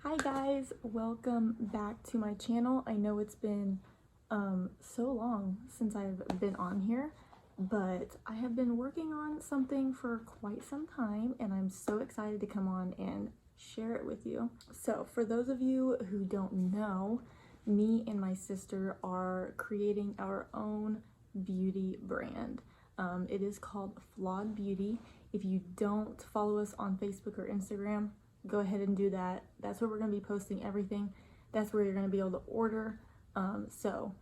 Hi guys, welcome back to my channel. I know it's been so long since I've been on here, but I have been working on something for quite some time and I'm so excited to come on and share it with you. So for those of you who don't know, me and my sister are creating our own beauty brand. It is called Flawed Beauty. If you don't follow us on Facebook or Instagram, go ahead and do that. That's where we're going to be posting everything. That's where you're going to be able to order. So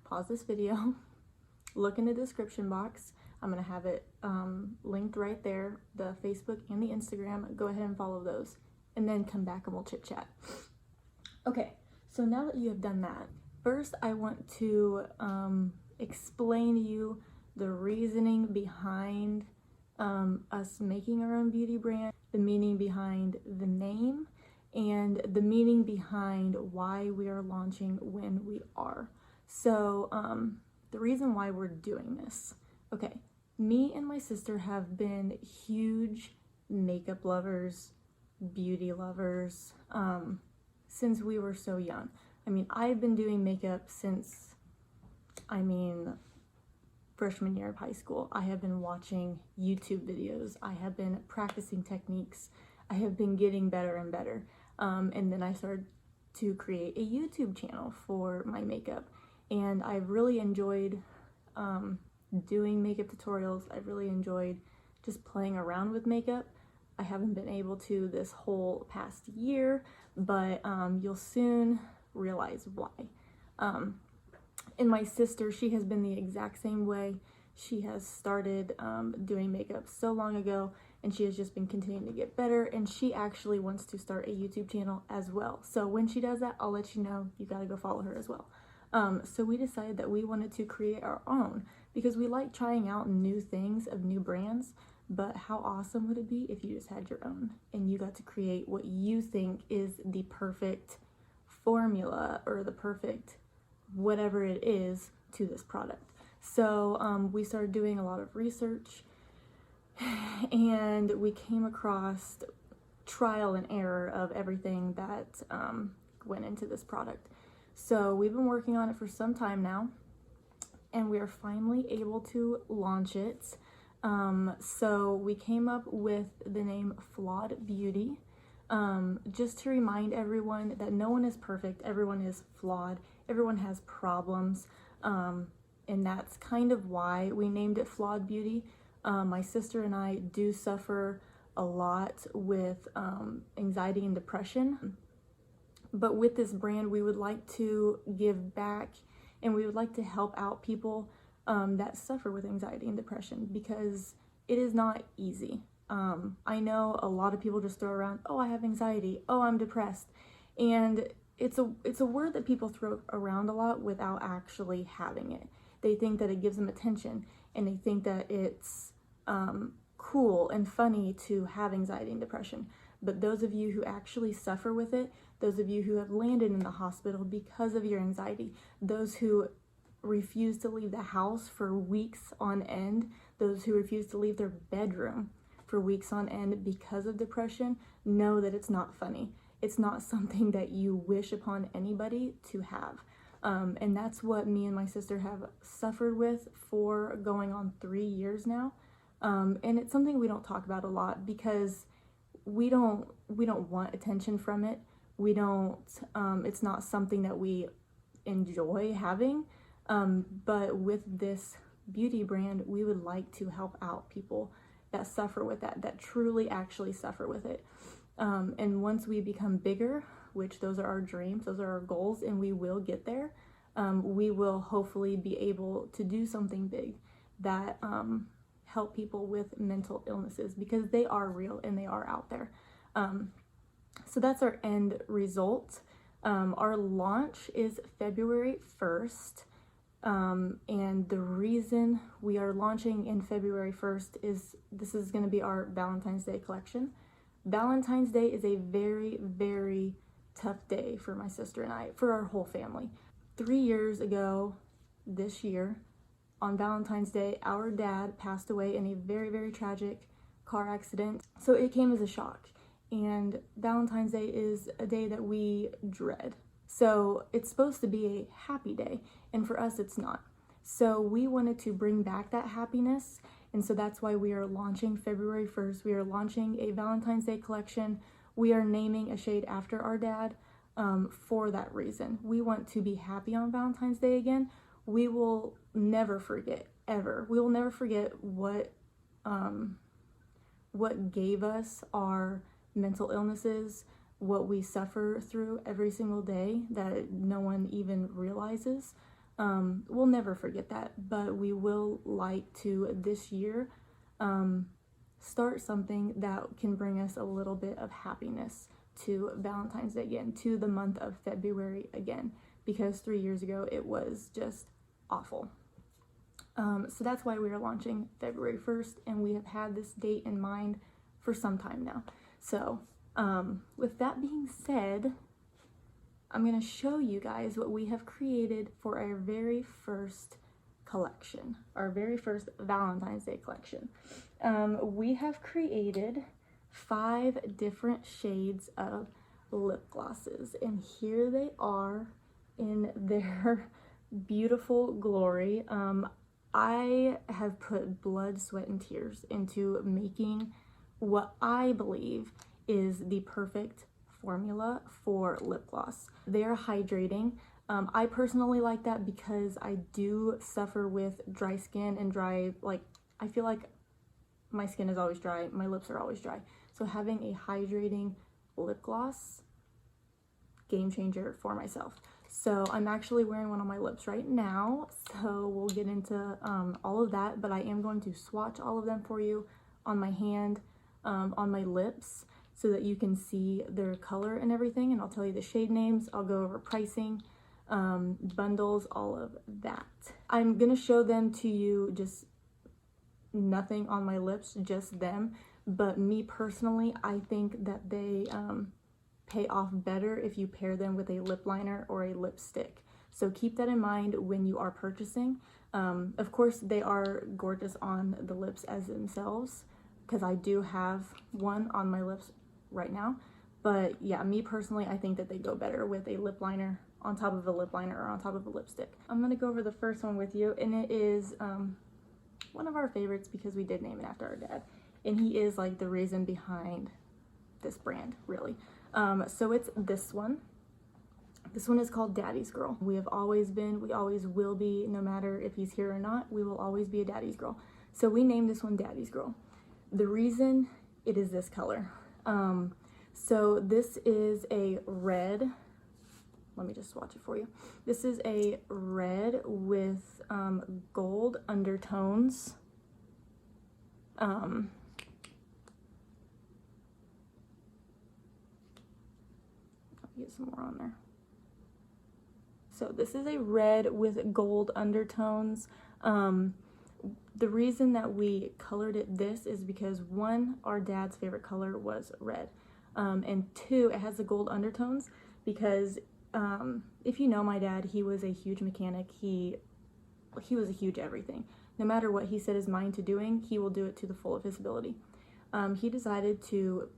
pause this video, look in the description box. I'm going to have it linked right there, the Facebook and the Instagram. Go ahead and follow those and then come back and we'll chit chat. Okay, so now that you have done that, first I want to explain to you the reasoning behind us making our own beauty brand, the meaning behind the name, and the meaning behind why we are launching when we are. So the reason why we're doing this. Okay, me and my sister have been huge makeup lovers, beauty lovers, since we were so young. I mean, I've been doing makeup since, freshman year of high school. I have been watching YouTube videos. I have been practicing techniques. I have been getting better and better. And then I started to create a YouTube channel for my makeup. And I've really enjoyed doing makeup tutorials. I've really enjoyed just playing around with makeup. I haven't been able to this whole past year, but you'll soon realize why. And my sister, she has been the exact same way. She has started doing makeup so long ago, and she has just been continuing to get better, and she actually wants to start a YouTube channel as well. So when she does that, I'll let you know. You gotta go follow her as well. So we decided that we wanted to create our own because we like trying out new things of new brands, but how awesome would it be if you just had your own and you got to create what you think is the perfect formula or the perfect whatever it is to this product. So we started doing a lot of research and we came across trial and error of everything that went into this product. So we've been working on it for some time now and we are finally able to launch it. So we came up with the name Flawed Beauty, just to remind everyone that no one is perfect, everyone is flawed, everyone has problems, and that's kind of why we named it Flawed Beauty. My sister and I do suffer a lot with anxiety and depression, but with this brand we would like to give back and we would like to help out people that suffer with anxiety and depression because it is not easy. I know a lot of people just throw around, oh, I have anxiety, oh, I'm depressed, and it's a word that people throw around a lot without actually having it. They think that it gives them attention and they think that it's cool and funny to have anxiety and depression. But those of you who actually suffer with it, those of you who have landed in the hospital because of your anxiety, those who refuse to leave the house for weeks on end, those who refuse to leave their bedroom for weeks on end because of depression, know that it's not funny. It's not something that you wish upon anybody to have. And that's what me and my sister have suffered with for going on 3 years now. And it's something we don't talk about a lot because we don't want attention from it. We don't, it's not something that we enjoy having. But with this beauty brand, we would like to help out people that suffer with that truly actually suffer with it. And once we become bigger, which those are our dreams, those are our goals, and we will get there, we will hopefully be able to do something big that help people with mental illnesses because they are real and they are out there. So that's our end result. Our launch is February 1st. And the reason we are launching in February 1st is this is going to be our Valentine's Day collection. Valentine's Day is a very, very tough day for my sister and I, for our whole family. 3 years ago this year, on Valentine's Day, our dad passed away in a very, very tragic car accident. So it came as a shock. and Valentine's Day is a day that we dread. So it's supposed to be a happy day, and for us it's not. So we wanted to bring back that happiness, and so that's why we are launching February 1st. We are launching a Valentine's Day collection. We are naming a shade after our dad for that reason. We want to be happy on Valentine's Day again. We will never forget, ever. We will never forget what gave us our mental illnesses, what we suffer through every single day that no one even realizes. We'll never forget that, but we will like to this year start something that can bring us a little bit of happiness to Valentine's Day again, to the month of February again, because 3 years ago it was just awful. So that's why we are launching February 1st, and we have had this date in mind for some time now. So with that being said, I'm going to show you guys what we have created for our very first collection, our very first Valentine's Day collection. We have created 5 different shades of lip glosses, and here they are in their beautiful glory. I have put blood, sweat, and tears into making what I believe is the perfect formula for lip gloss. They're hydrating. I personally like that because I do suffer with dry skin and I feel like my skin is always dry, my lips are always dry. So having a hydrating lip gloss, game changer for myself. So I'm actually wearing one on my lips right now, so we'll get into all of that, but I am going to swatch all of them for you on my hand, on my lips, so that you can see their color and everything, and I'll tell you the shade names. I'll go over pricing, bundles, all of that. I'm gonna show them to you, just nothing on my lips, just them, but me personally, I think that they pay off better if you pair them with a lip liner or a lipstick. So keep that in mind when you are purchasing. Of course, they are gorgeous on the lips as themselves, because I do have one on my lips right now. But yeah, me personally, I think that they go better with a lip liner on top of a lip liner or on top of a lipstick. I'm gonna go over the first one with you, and it is one of our favorites because we did name it after our dad, and he is like the reason behind this brand, really. So it's this one. This one is called Daddy's Girl. We have always been, we always will be, no matter if he's here or not, we will always be a daddy's girl. So we named this one Daddy's Girl. The reason it is this color. So this is a red. Let me just swatch it for you. This is a red with gold undertones. Get some more on there. So this is a red with gold undertones. The reason that we colored it this is because 1, our dad's favorite color was red, and 2, it has the gold undertones because if you know my dad, he was a huge mechanic. He was a huge everything. No matter what he set his mind to doing, he will do it to the full of his ability. He decided to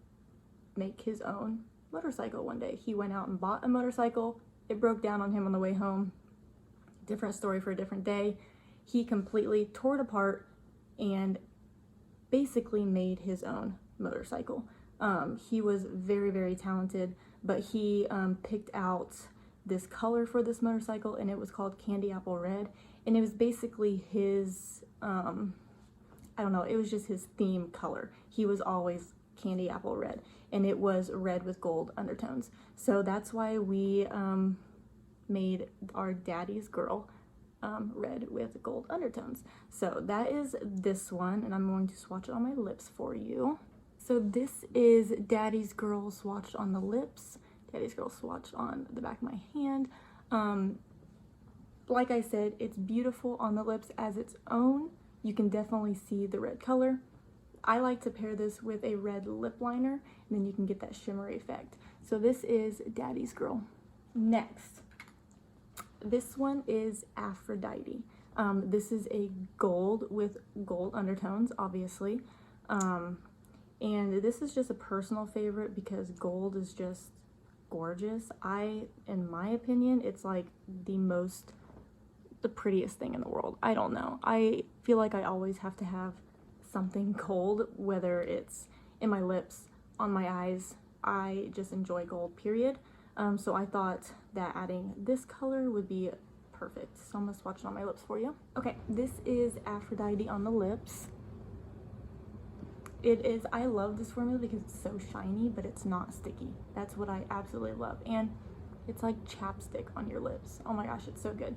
make his own motorcycle one day. He went out and bought a motorcycle. It broke down on him on the way home. Different story for a different day. He completely tore it apart and basically made his own motorcycle. He was very, very talented, but he picked out this color for this motorcycle, and it was called Candy Apple Red, and it was basically his, I don't know, it was just his theme color. He was always Candy Apple Red, and it was red with gold undertones. So that's why we made our Daddy's Girl red with gold undertones. So that is this one, and I'm going to swatch it on my lips for you. So this is Daddy's Girl swatched on the lips, Daddy's Girl swatched on the back of my hand. Like I said, it's beautiful on the lips as its own. You can definitely see the red color. I like to pair this with a red lip liner, and then you can get that shimmery effect. So this is Daddy's Girl. Next, this one is Aphrodite. This is a gold with gold undertones, obviously. And this is just a personal favorite because gold is just gorgeous. In my opinion, it's like the prettiest thing in the world. I don't know. I feel like I always have to have something gold, whether it's in my lips, on my eyes. I just enjoy gold, period. So I thought that adding this color would be perfect. So I'm gonna swatch it on my lips for you. Okay, this is Aphrodite on the lips. I love this formula because it's so shiny, but it's not sticky. That's what I absolutely love. And it's like chapstick on your lips. Oh my gosh, it's so good.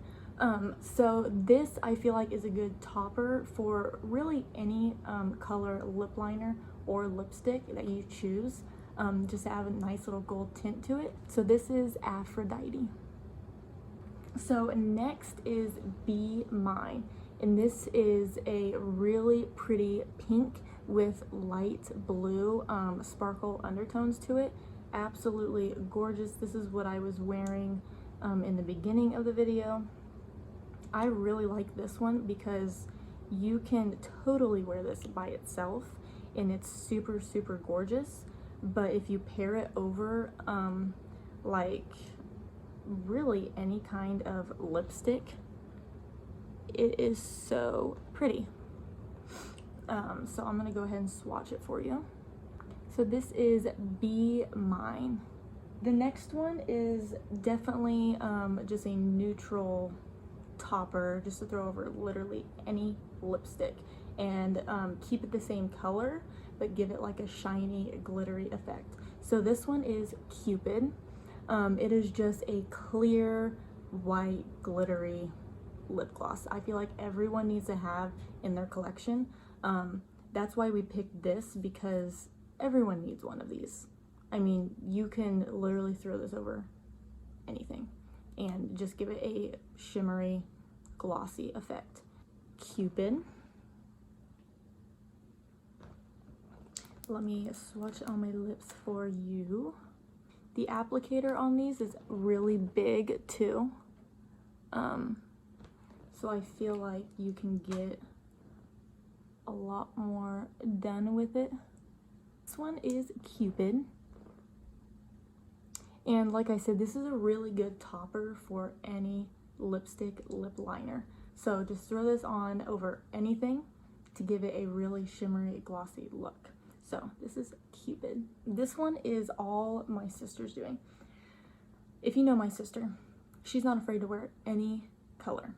So this I feel like is a good topper for really any color lip liner or lipstick that you choose, just to have a nice little gold tint to it. So this is Aphrodite. So next is Be Mine, and this is a really pretty pink with light blue sparkle undertones to it. Absolutely gorgeous. This is what I was wearing in the beginning of the video. I really like this one because you can totally wear this by itself and it's super, super gorgeous. But if you pair it over like really any kind of lipstick, it is so pretty. So I'm gonna go ahead and swatch it for you. So this is Be Mine. The next one is definitely just a neutral topper, just to throw over literally any lipstick, and keep it the same color but give it like a shiny glittery effect. So this one is Cupid. It is just a clear white glittery lip gloss. I feel like everyone needs to have in their collection. That's why we picked this, because everyone needs one of these. I mean, you can literally throw this over anything and just give it a shimmery, glossy effect. Cupid. Let me swatch on my lips for you. The applicator on these is really big too. So I feel like you can get a lot more done with it. This one is Cupid. And like I said, this is a really good topper for any lipstick lip liner. So just throw this on over anything to give it a really shimmery, glossy look. So this is Cupid. This one is all my sister's doing. If you know my sister, she's not afraid to wear any color.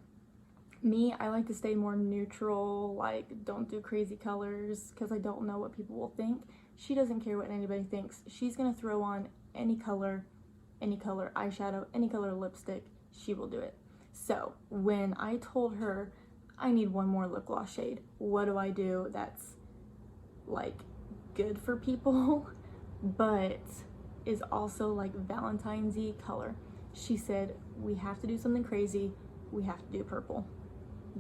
Me, I like to stay more neutral, like don't do crazy colors because I don't know what people will think. She doesn't care what anybody thinks. She's gonna throw on any color eyeshadow, any color lipstick, she will do it. So when I told her I need one more lip gloss shade, what do that's like good for people but is also like Valentine's-y color? She said, we have to do something crazy, we have to do purple.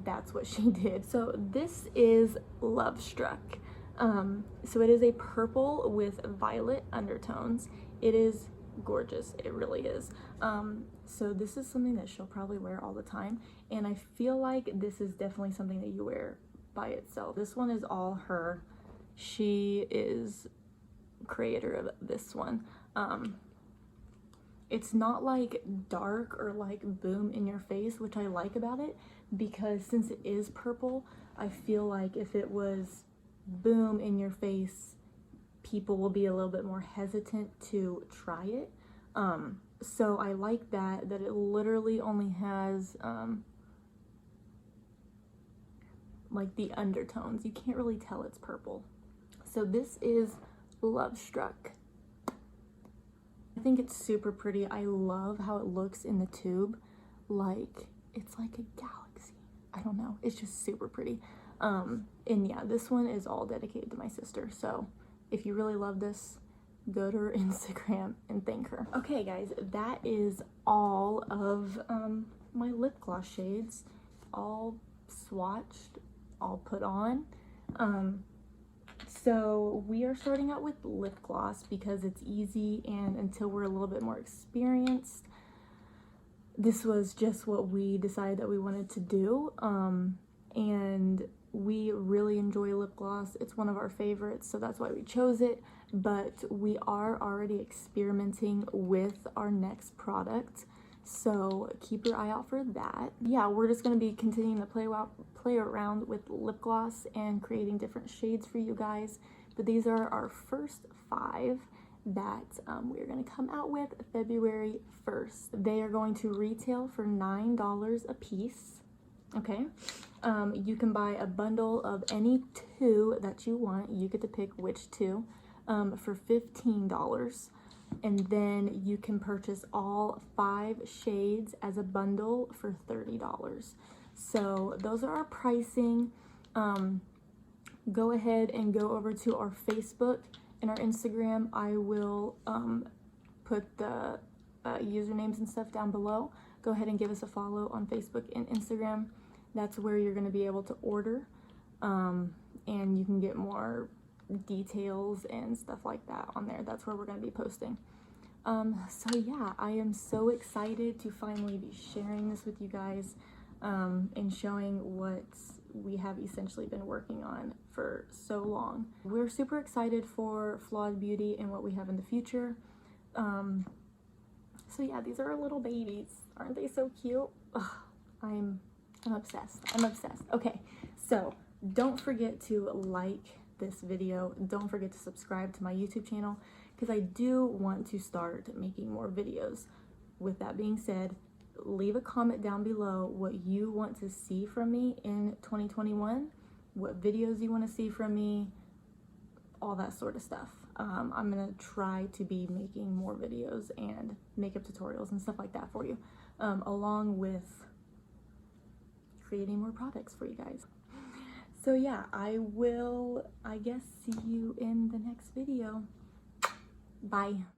That's what she did. So this is Love Struck. So it is a purple with violet undertones. It is gorgeous, it really is. So this is something that she'll probably wear all the time, and I feel like this is definitely something that you wear by itself. This one is all her. She is creator of this one. It's not like dark or like boom in your face, which I like about it, because since it is purple, I feel like if it was boom in your face, people will be a little bit more hesitant to try it. So I like that it literally only has like the undertones. You can't really tell it's purple. So this is Love Struck. I think it's super pretty. I love how it looks in the tube. Like, it's like a galaxy. I don't know. It's just super pretty. And yeah, this one is all dedicated to my sister. So if you really love this, go to her Instagram and thank her. Okay guys, that is all of my lip gloss shades. All swatched, all put on. So we are starting out with lip gloss because it's easy, and until we're a little bit more experienced, this was just what we decided that we wanted to do. And We really enjoy lip gloss. It's one of our favorites, so that's why we chose it. But we are already experimenting with our next product, so keep your eye out for that. Yeah, we're just going to be continuing to play around with lip gloss and creating different shades for you guys. But these are our first 5 that we're going to come out with February 1st. They are going to retail for $9 a piece. Okay, you can buy a bundle of any 2 that you want. You get to pick which 2 for $15. And then you can purchase all 5 shades as a bundle for $30. So those are our pricing. Go ahead and go over to our Facebook and our Instagram. I will put the usernames and stuff down below. Go ahead and give us a follow on Facebook and Instagram. That's where you're going to be able to order, and you can get more details and stuff like that on there. That's where we're going to be posting. So yeah, I am so excited to finally be sharing this with you guys, and showing what we have essentially been working on for so long. We're super excited for Flawed Beauty and what we have in the future. So yeah, these are our little babies. Aren't they so cute? Ugh, I'm obsessed. I'm obsessed. Okay, so don't forget to like this video. Don't forget to subscribe to my YouTube channel, because I do want to start making more videos. With that being said, leave a comment down below what you want to see from me in 2021, what videos you want to see from me, all that sort of stuff. I'm gonna try to be making more videos and makeup tutorials and stuff like that for you, along with creating more products for you guys. So yeah, I will, I guess, see you in the next video. Bye.